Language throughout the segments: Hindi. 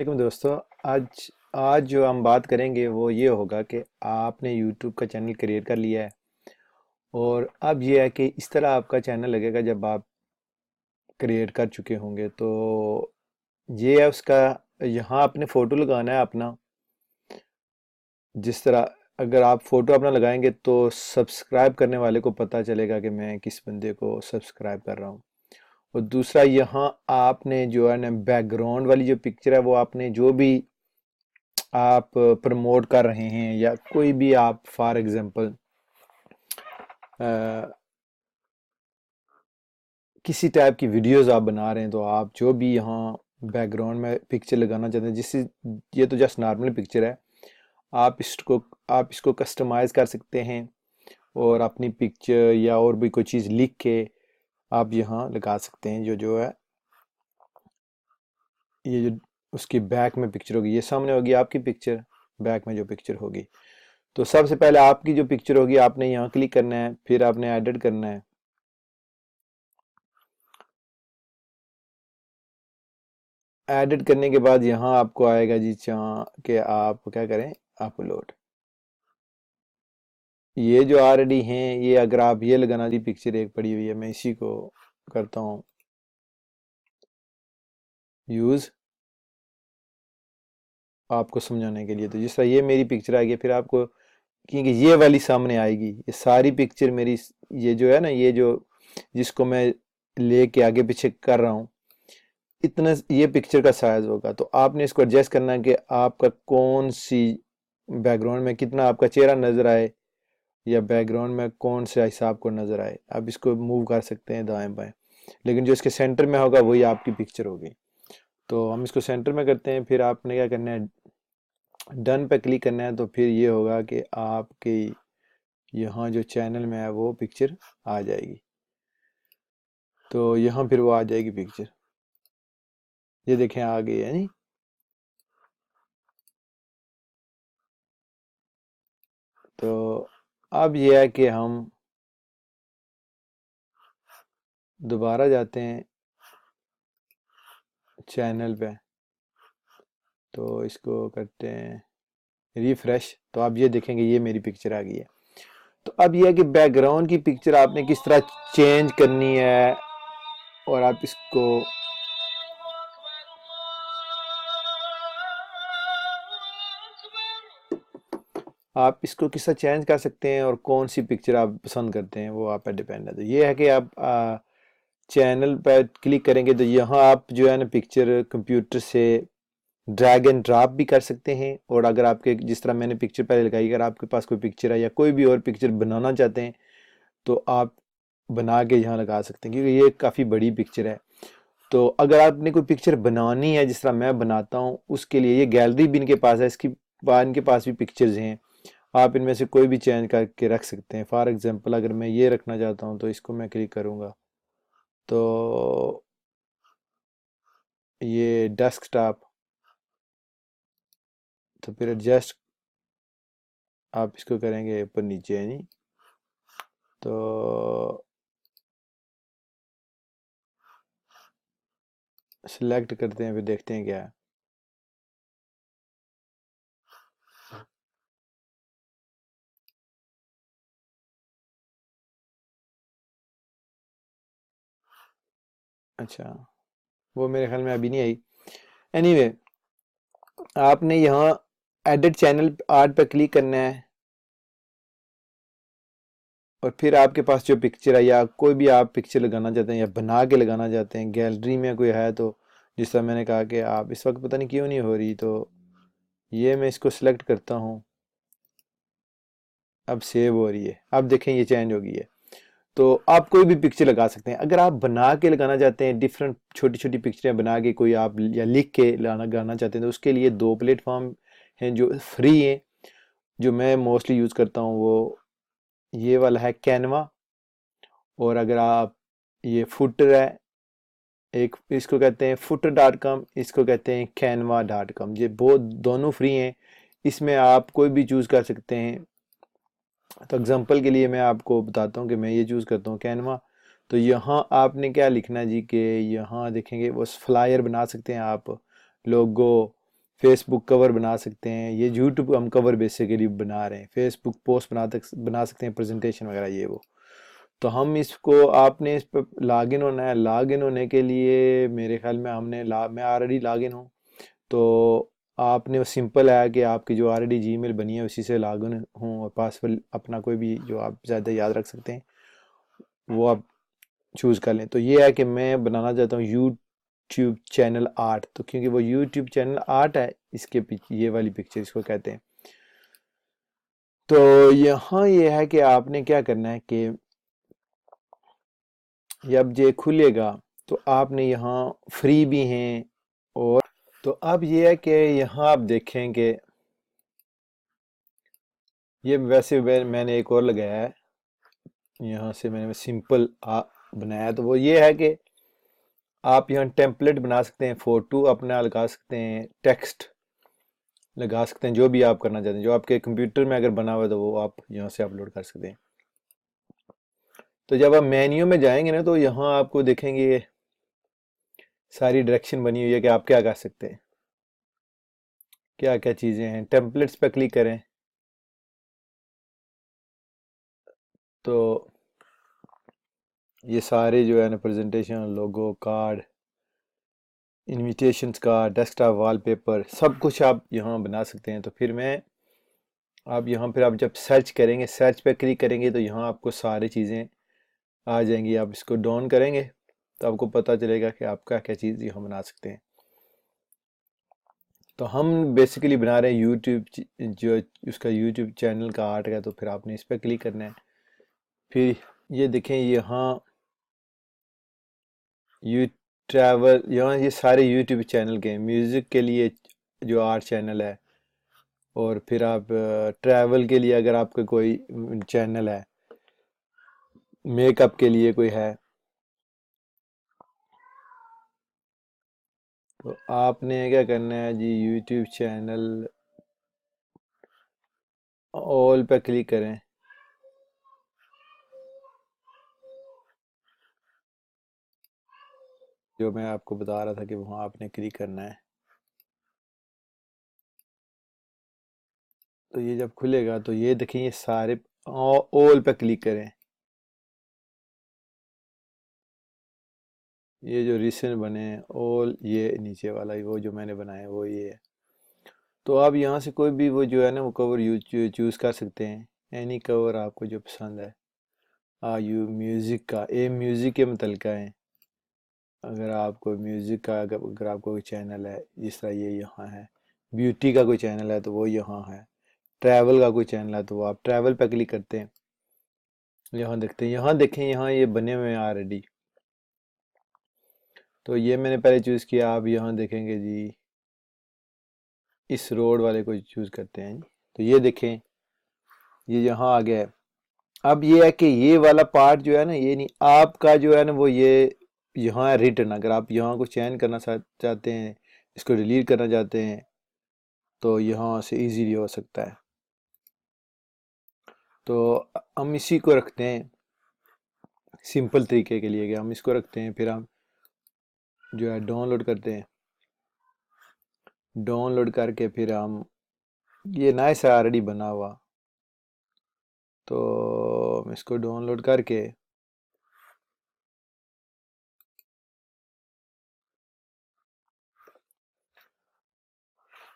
वालेकुम दोस्तों। आज आज जो हम बात करेंगे वो ये होगा कि आपने YouTube का चैनल क्रिएट कर लिया है और अब ये है कि इस तरह आपका चैनल लगेगा जब आप क्रिएट कर चुके होंगे। तो ये है उसका, यहाँ आपने फ़ोटो लगाना है अपना। जिस तरह अगर आप फ़ोटो अपना लगाएंगे तो सब्सक्राइब करने वाले को पता चलेगा कि मैं किस बंदे को सब्सक्राइब कर रहा हूँ। और दूसरा, यहाँ आपने जो है ना बैकग्राउंड वाली जो पिक्चर है वो आपने जो भी आप प्रमोट कर रहे हैं या कोई भी आप फॉर एग्जांपल किसी टाइप की वीडियोस आप बना रहे हैं तो आप जो भी यहाँ बैकग्राउंड में पिक्चर लगाना चाहते हैं, जिससे ये तो जस्ट नॉर्मल पिक्चर है, आप इसको कस्टमाइज कर सकते हैं और अपनी पिक्चर या और भी कोई चीज़ लिख के आप यहाँ लगा सकते हैं। जो जो है ये जो उसकी बैक में पिक्चर होगी, ये सामने होगी आपकी पिक्चर, बैक में जो पिक्चर होगी। तो सबसे पहले आपकी जो पिक्चर होगी आपने यहाँ क्लिक करना है, फिर आपने एडिट करना है। एडिट करने के बाद यहाँ आपको आएगा जी जहाँ कि आप क्या करें, अपलोड। ये जो ऑलरेडी हैं, ये अगर आप ये लगाना, जी पिक्चर एक पड़ी हुई है, मैं इसी को करता हूँ यूज़ आपको समझाने के लिए। तो जिस तरह ये मेरी पिक्चर आ गई, फिर आपको क्योंकि ये वाली सामने आएगी, ये सारी पिक्चर मेरी, ये जो है ना, ये जो जिसको मैं लेके आगे पीछे कर रहा हूँ, इतना ये पिक्चर का साइज होगा। तो आपने इसको एडजस्ट करना है कि आपका कौन सी बैकग्राउंड में कितना आपका चेहरा नजर आए या बैकग्राउंड में कौन सा हिस्सा आपको नजर आए। आप इसको मूव कर सकते हैं दाएं बाएं, लेकिन जो इसके सेंटर में होगा वही आपकी पिक्चर होगी। तो हम इसको सेंटर में करते हैं, फिर आपने क्या करना है, डन पे क्लिक करना है। तो फिर ये होगा कि आपके यहाँ जो चैनल में है वो पिक्चर आ जाएगी। तो यहाँ फिर वो आ जाएगी पिक्चर, ये देखें आ गई है नहीं। तो अब ये है कि हम दोबारा जाते हैं चैनल पे, तो इसको करते हैं रिफ्रेश। तो आप ये देखेंगे ये मेरी पिक्चर आ गई है। तो अब ये है कि बैकग्राउंड की पिक्चर आपने किस तरह चेंज करनी है और आप इसको किस तरह चेंज कर सकते हैं और कौन सी पिक्चर आप पसंद करते हैं वो आप पे डिपेंड है। तो ये है कि आप चैनल पर क्लिक करेंगे तो यहाँ आप जो है ना पिक्चर कंप्यूटर से ड्रैग एंड ड्रॉप भी कर सकते हैं। और अगर आपके, जिस तरह मैंने पिक्चर पहले लगाई, अगर आपके पास कोई पिक्चर है या कोई भी और पिक्चर बनाना चाहते हैं तो आप बना के यहाँ लगा सकते हैं, क्योंकि ये काफ़ी बड़ी पिक्चर है। तो अगर आपने कोई पिक्चर बनानी है जिस तरह मैं बनाता हूँ, उसके लिए ये गैलरी भी इनके पास है, इसकी बाद इनके पास भी पिक्चर्स हैं। आप इनमें से कोई भी चेंज करके रख सकते हैं। फॉर एग्जांपल अगर मैं ये रखना चाहता हूँ तो इसको मैं क्लिक करूँगा तो ये डेस्कटॉप, तो फिर एडजस्ट आप इसको करेंगे ऊपर नीचे है नहीं। तो सिलेक्ट करते हैं, फिर देखते हैं क्या है। अच्छा, वो मेरे ख्याल में अभी नहीं आई। एनीवे आपने यहाँ एडिट चैनल आर्ट पर क्लिक करना है और फिर आपके पास जो पिक्चर है या कोई भी आप पिक्चर लगाना चाहते हैं या बना के लगाना चाहते हैं, गैलरी में कोई है तो, जिस तरह मैंने कहा कि आप इस वक्त पता नहीं क्यों नहीं हो रही, तो ये मैं इसको सिलेक्ट करता हूँ, अब सेव हो रही है। अब देखें ये चेंज हो गई है। तो आप कोई भी पिक्चर लगा सकते हैं। अगर आप बना के लगाना चाहते हैं, डिफरेंट छोटी छोटी पिक्चरें बना के कोई आप या लिख के लगाना चाहते हैं, तो उसके लिए दो प्लेटफॉर्म हैं जो फ्री हैं, जो मैं मोस्टली यूज़ करता हूँ। वो ये वाला है कैनवा, और अगर आप ये फुटर है, एक इसको कहते हैं footer.com, इसको कहते हैं canva.com। ये बहुत दोनों फ्री हैं, इसमें आप कोई भी चूज़ कर सकते हैं। तो एग्जांपल के लिए मैं आपको बताता हूँ कि मैं ये चूज़ करता हूँ कैनवा। तो यहाँ आपने क्या लिखना है जी, कि यहाँ देखेंगे बस फ्लायर बना सकते हैं आप, लोगो, फेसबुक कवर बना सकते हैं, ये यूट्यूब हम कवर बेसिकली बना रहे हैं, फेसबुक पोस्ट बना सकते हैं, प्रेजेंटेशन वगैरह ये वो। तो हम इसको, आपने इस पर लॉगिन होना है। लॉगिन होने के लिए मेरे ख्याल में मैं ऑलरेडी लॉगिन हूँ, तो आपने सिंपल है कि आपकी जो ऑलरेडी जीमेल बनी है उसी से लॉगिन हूँ, और पासवर्ड अपना कोई भी जो आप ज़्यादा याद रख सकते हैं वो आप चूज़ कर लें। तो ये है कि मैं बनाना चाहता हूँ यूट्यूब चैनल आर्ट, तो क्योंकि वो यूट्यूब चैनल आर्ट है, इसके पीछे ये वाली पिक्चर इसको कहते हैं। तो यहाँ ये है कि आपने क्या करना है कि जब ये खुलेगा तो आपने यहाँ फ्री भी हैं, और तो अब ये है कि यहाँ आप देखें कि ये वैसे मैंने एक और लगाया है, यहाँ से मैंने सिंपल बनाया। तो वो ये है कि आप यहाँ टेम्पलेट बना सकते हैं, फोटो अपना लगा सकते हैं, टेक्स्ट लगा सकते हैं, जो भी आप करना चाहते हैं, जो आपके कंप्यूटर में अगर बना हुआ है तो वो आप यहाँ से अपलोड कर सकते हैं। तो जब आप मेन्यू में जाएंगे ना, तो यहाँ आपको देखेंगे सारी डायरेक्शन बनी हुई है कि आप क्या कर सकते हैं, क्या क्या चीज़ें हैं। टेम्पलेट्स पे क्लिक करें तो ये सारे जो है ना, प्रेजेंटेशन, लोगो, कार्ड, इनविटेशंस का, डेस्कटॉप वॉलपेपर, सब कुछ आप यहाँ बना सकते हैं। तो फिर आप यहाँ फिर आप जब सर्च करेंगे, सर्च पे क्लिक करेंगे तो यहाँ आपको सारी चीज़ें आ जाएंगी। आप इसको डाउन करेंगे तो आपको पता चलेगा कि आप क्या क्या चीज़ यहाँ बना सकते हैं। तो हम बेसिकली बना रहे हैं यूट्यूब, जो उसका यूट्यूब चैनल का आर्ट है, तो फिर आपने इस पर क्लिक करना है। फिर ये देखें यहाँ यू ट्रैवल, यहाँ ये सारे यूट्यूब चैनल के हैं। म्यूज़िक के लिए जो आर्ट चैनल है, और फिर आप ट्रैवल के लिए अगर आपका कोई चैनल है, मेकअप के लिए कोई है, तो आपने क्या करना है जी, यूट्यूब चैनल ऑल पे क्लिक करें। जो मैं आपको बता रहा था कि वहाँ आपने क्लिक करना है। तो ये जब खुलेगा तो ये देखें, ये सारे ऑल पे क्लिक करें। ये जो रिसेंट बने हैं ऑल, ये नीचे वाला वो जो मैंने बनाया है वो ये है। तो आप यहाँ से कोई भी वो जो है ना, वो कवर चूज़ कर सकते हैं, एनी कवर आपको जो पसंद है। यू म्यूज़िक का, ए म्यूज़िक के मुतलका है। अगर आपको म्यूज़िक का, अगर आपको कोई चैनल है, जिस तरह ये यहाँ है, ब्यूटी का कोई चैनल है तो वो यहाँ है, ट्रैवल का कोई चैनल है तो वो आप ट्रैवल पर क्लिक करते हैं, यहाँ देखते हैं। यहाँ देखें, यहाँ ये बने हुए हैं ऑलरेडी। तो ये मैंने पहले चूज़ किया, आप यहाँ देखेंगे जी, इस रोड वाले को चूज़ करते हैं। तो ये देखें, ये यहाँ आ गया है। अब ये है कि ये वाला पार्ट जो है ना, ये नहीं, आपका जो है ना वो ये यहाँ है रिटर्न। अगर आप यहाँ को चेंज करना चाहते हैं, इसको डिलीट करना चाहते हैं, तो यहाँ से इजीली हो सकता है। तो हम इसी को रखते हैं सिंपल तरीके के लिए, कि हम इसको रखते हैं, फिर हम जो है डाउनलोड करते हैं। डाउनलोड करके फिर हम, ये नाइस है ऑलरेडी बना हुआ, तो हम इसको डाउनलोड करके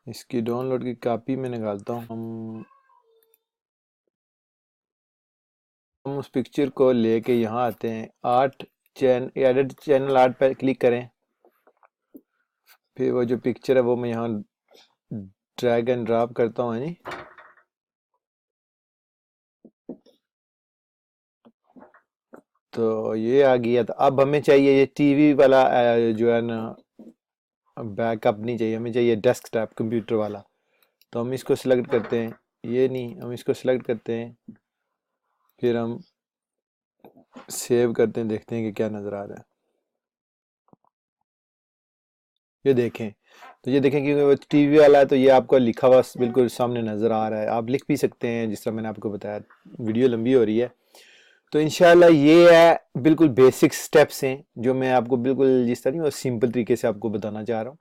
इसकी डाउनलोड की कॉपी मैं निकालता हूँ। हम उस पिक्चर को लेके यहाँ आते हैं, एडिट चैनल आर्ट पर क्लिक करें। फिर वो जो पिक्चर है वो मैं यहाँ ड्रैग एंड ड्रॉप करता हूँ, नहीं, तो ये आ गया। तो अब हमें चाहिए ये टीवी वाला, जो है ना, बैकअप नहीं चाहिए, हमें चाहिए डेस्कटॉप कंप्यूटर वाला। तो हम इसको सिलेक्ट करते हैं, ये नहीं, हम इसको सिलेक्ट करते हैं, फिर हम सेव करते हैं, देखते हैं कि क्या नज़र आ रहा है। ये देखें, तो ये देखें कि वो टीवी वाला है, तो ये आपको लिखा हुआ बिल्कुल सामने नज़र आ रहा है। आप लिख भी सकते हैं जिस तरह मैंने आपको बताया। वीडियो लंबी हो रही है, तो इंशाल्लाह ये है बिल्कुल बेसिक स्टेप्स हैं जो मैं आपको बिल्कुल जिस तरह नहीं वो सिंपल तरीके से आपको बताना चाह रहा हूँ।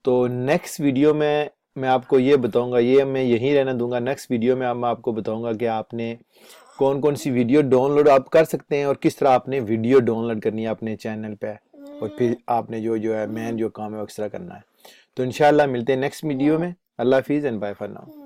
तो नेक्स्ट वीडियो में मैं आपको ये बताऊंगा, ये मैं यहीं रहना दूंगा। नेक्स्ट वीडियो में मैं आपको बताऊंगा कि आपने कौन कौन सी वीडियो डाउनलोड आप कर सकते हैं और किस तरह आपने वीडियो डाउनलोड करनी है अपने चैनल पे, और फिर आपने जो है मेन जो काम है वो किस तरह करना है। तो इंशाल्लाह मिलते हैं नेक्स्ट वीडियो में। अल्लाह हाफिज़ एंड बाय फॉर नाउ।